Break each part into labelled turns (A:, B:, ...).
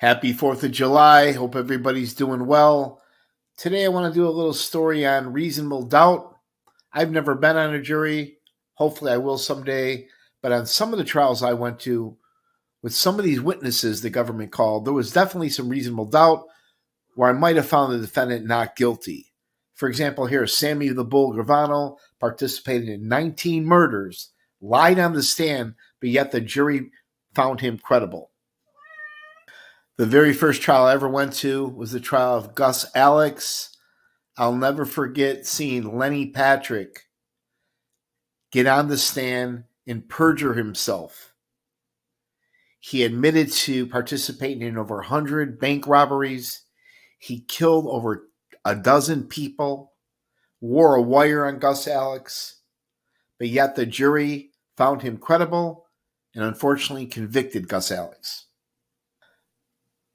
A: Happy 4th of July. Hope everybody's doing well. Today I want to do a little story on reasonable doubt. I've never been on a jury. Hopefully I will someday. But on some of the trials I went to, with some of these witnesses the government called, there was definitely some reasonable doubt where I might have found the defendant not guilty. For example, here, Sammy the Bull Gravano participated in 19 murders, lied on the stand, but yet the jury found him credible. The very first trial I ever went to was the trial of Gus Alex. I'll never forget seeing Lenny Patrick get on the stand and perjure himself. He admitted to participating in over 100 bank robberies. He killed over a dozen people, wore a wire on Gus Alex, but yet the jury found him credible and unfortunately convicted Gus Alex.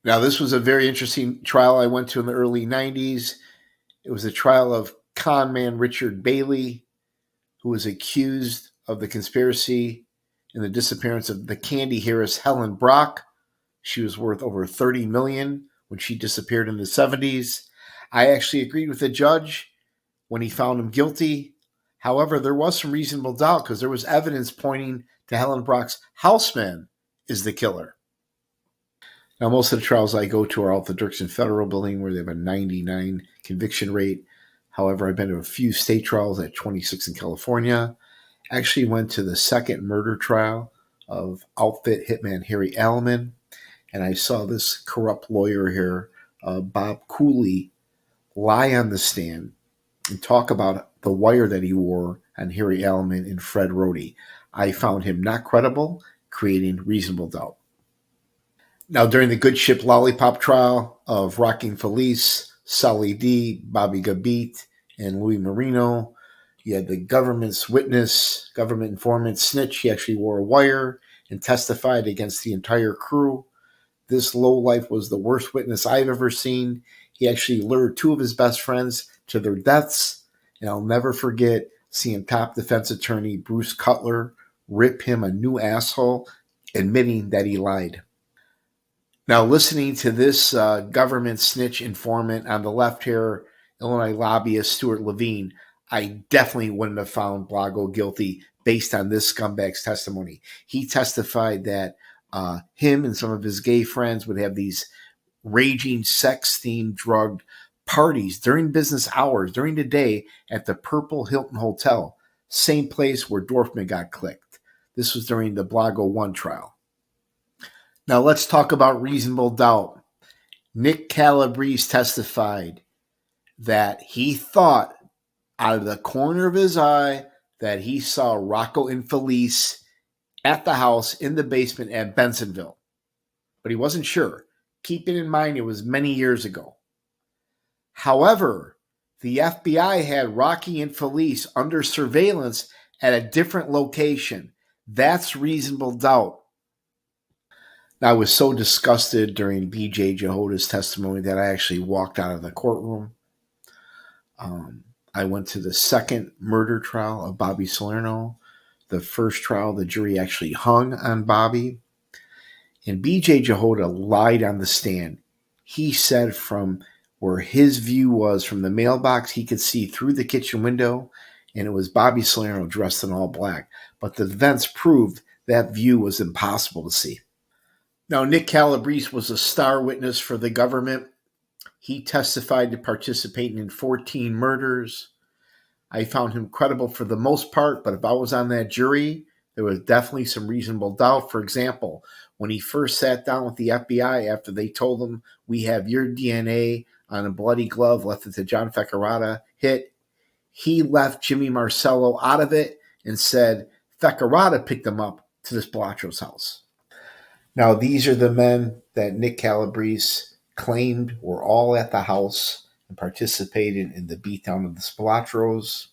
A: Now, this was a very interesting trial I went to in the early 90s. It was a trial of con man Richard Bailey, who was accused of the conspiracy in the disappearance of the Candy heiress Helen Brock. She was worth over $30 million when she disappeared in the 70s. I actually agreed with the judge when he found him guilty. However, there was some reasonable doubt because there was evidence pointing to Helen Brock's houseman is the killer. Now, most of the trials I go to are all at the Dirksen Federal Building where they have a 99 conviction rate. However, I've been to a few state trials at 26 in California. Actually went to the second murder trial of outfit hitman Harry Alleman. And I saw this corrupt lawyer here, Bob Cooley, lie on the stand and talk about the wire that he wore on Harry Alleman and Fred Rohde. I found him not credible, creating reasonable doubt. Now, during the Good Ship Lollipop trial of Rocking Felice, Sully D, Bobby Gabit, and Louis Marino, you had the government's witness, government informant snitch. He actually wore a wire and testified against the entire crew. This lowlife was the worst witness I've ever seen. He actually lured two of his best friends to their deaths. And I'll never forget seeing top defense attorney Bruce Cutler rip him a new asshole, admitting that he lied. Now, listening to this government snitch informant on the left here, Illinois lobbyist Stuart Levine, I definitely wouldn't have found Blago guilty based on this scumbag's testimony. He testified that him and some of his gay friends would have these raging sex-themed drugged parties during business hours, during the day at the Purple Hilton Hotel, same place where Dorfman got clicked. This was during the Blago 1 trial. Now let's talk about reasonable doubt. Nick Calabrese testified that he thought out of the corner of his eye that he saw Rocco Infelice at the house in the basement at Bensonville. But he wasn't sure. Keeping in mind it was many years ago. However, the FBI had Rocky Infelice under surveillance at a different location. That's reasonable doubt. I was so disgusted during B.J. Jehoda's testimony that I actually walked out of the courtroom. I went to the second murder trial of Bobby Salerno. The first trial, the jury actually hung on Bobby. And B.J. Jehoda lied on the stand. He said from where his view was from the mailbox, he could see through the kitchen window, and it was Bobby Salerno dressed in all black. But the events proved that view was impossible to see. Now, Nick Calabrese was a star witness for the government. He testified to participating in 14 murders. I found him credible for the most part, but if I was on that jury, there was definitely some reasonable doubt. For example, when he first sat down with the FBI after they told him, we have your DNA on a bloody glove left at the John Feccarata hit, he left Jimmy Marcello out of it and said Feccarata picked him up to this Balatro's house. Now, these are the men that Nick Calabrese claimed were all at the house and participated in the beatdown of the Spalatros.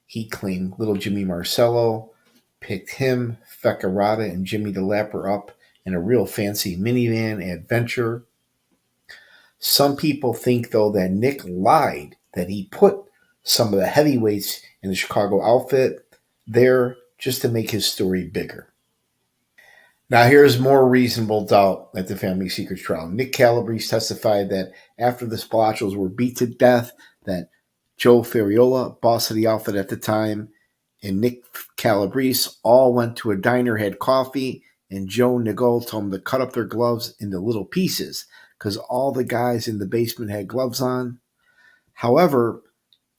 A: He claimed little Jimmy Marcello picked him, Feccarata, and Jimmy DeLapper up in a real fancy minivan adventure. Some people think, though, that Nick lied, that he put some of the heavyweights in the Chicago outfit there just to make his story bigger. Now, here's more reasonable doubt at the family secrets trial. Nick Calabrese testified that after the Spilachos were beat to death, that Joe Ferriola, boss of the outfit at the time, and Nick Calabrese all went to a diner, had coffee, and Joe Nigol told them to cut up their gloves into little pieces because all the guys in the basement had gloves on. However,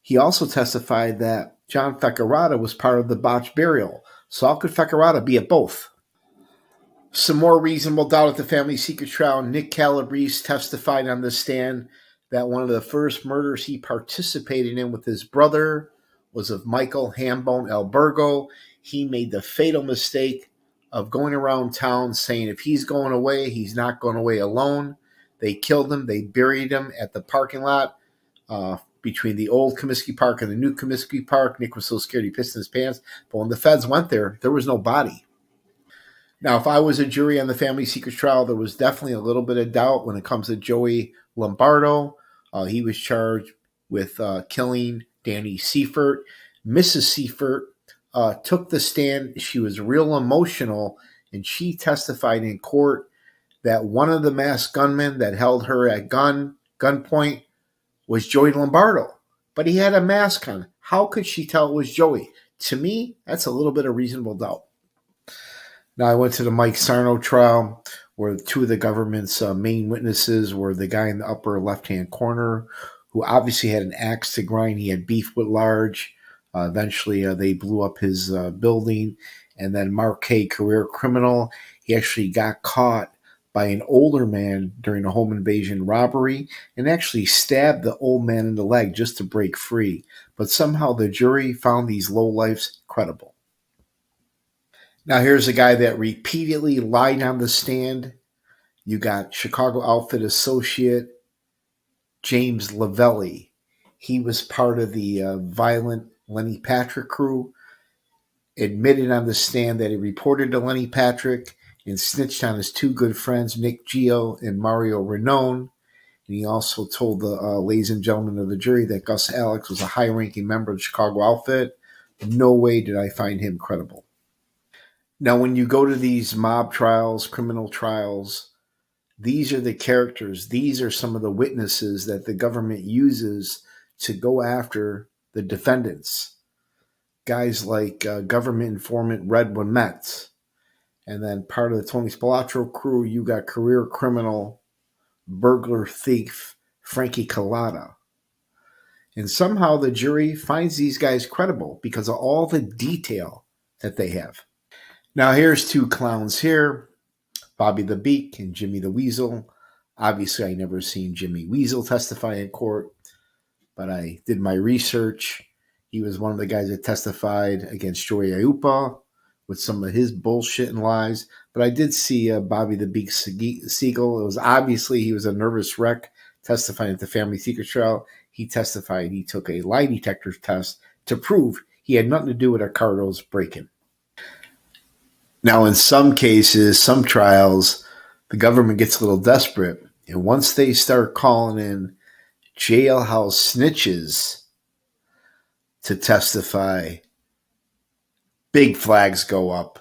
A: he also testified that John Feccarata was part of the botched burial. So how could Feccarata be at both? Some more reasonable doubt at the family secret trial. Nick Calabrese testified on the stand that one of the first murders he participated in with his brother was of Michael Hambone Albergo. He made the fatal mistake of going around town saying if he's going away, he's not going away alone. They killed him. They buried him at the parking lot between the old Comiskey Park and the new Comiskey Park. Nick was so scared he pissed in his pants. But when the feds went there was no body. Now, if I was a jury on the family secrets trial, there was definitely a little bit of doubt when it comes to Joey Lombardo. He was charged with killing Danny Seifert. Mrs. Seifert took the stand. She was real emotional, and she testified in court that one of the masked gunmen that held her at gunpoint was Joey Lombardo. But he had a mask on. How could she tell it was Joey? To me, that's a little bit of reasonable doubt. Now, I went to the Mike Sarno trial where two of the government's main witnesses were the guy in the upper left-hand corner who obviously had an axe to grind. He had beef with Large. Eventually, they blew up his building. And then Mark K., career criminal, he actually got caught by an older man during a home invasion robbery and actually stabbed the old man in the leg just to break free. But somehow the jury found these lowlifes credible. Now, here's a guy that repeatedly lied on the stand. You got Chicago outfit associate James Lavelli. He was part of the violent Lenny Patrick crew. Admitted on the stand that he reported to Lenny Patrick and snitched on his two good friends, Nick Gio and Mario Renone. And he also told the ladies and gentlemen of the jury that Gus Alex was a high-ranking member of the Chicago outfit. No way did I find him credible. Now, when you go to these mob trials, criminal trials, these are the characters. These are some of the witnesses that the government uses to go after the defendants. Guys like government informant Red Wimet. And then part of the Tony Spilotro crew, you got career criminal, burglar thief, Frankie Collada. And somehow the jury finds these guys credible because of all the detail that they have. Now, here's two clowns here, Bobby the Beak and Jimmy the Weasel. Obviously, I never seen Jimmy Weasel testify in court, but I did my research. He was one of the guys that testified against Joey Aiuppa with some of his bullshit and lies. But I did see Bobby the Beak Siegel. It was obviously he was a nervous wreck testifying at the family secret trial. He testified he took a lie detector test to prove he had nothing to do with Ricardo's break-in. Now, in some cases, some trials, the government gets a little desperate. And once they start calling in jailhouse snitches to testify, big flags go up.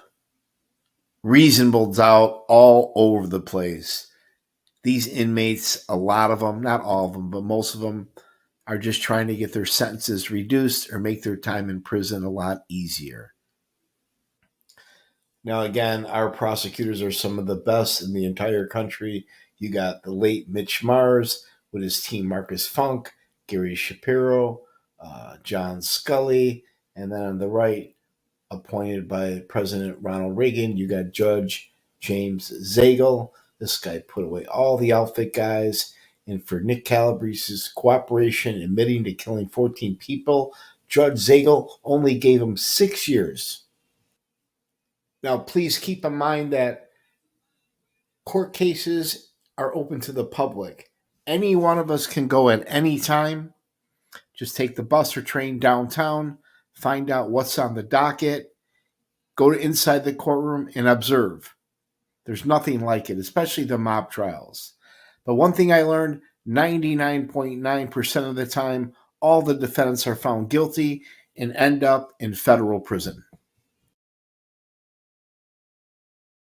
A: Reasonable doubt all over the place. These inmates, a lot of them, not all of them, but most of them, are just trying to get their sentences reduced or make their time in prison a lot easier. Now, again, our prosecutors are some of the best in the entire country. You got the late Mitch Mars with his team Marcus Funk, Gary Shapiro, John Scully, and then on the right, appointed by President Ronald Reagan, you got Judge James Zagel. This guy put away all the outfit guys. And for Nick Calabrese's cooperation, admitting to killing 14 people, Judge Zagel only gave him 6 years. Now, please keep in mind that court cases are open to the public. Any one of us can go at any time. Just take the bus or train downtown, find out what's on the docket, go to inside the courtroom and observe. There's nothing like it, especially the mob trials. But one thing I learned, 99.9% of the time, all the defendants are found guilty and end up in federal prison.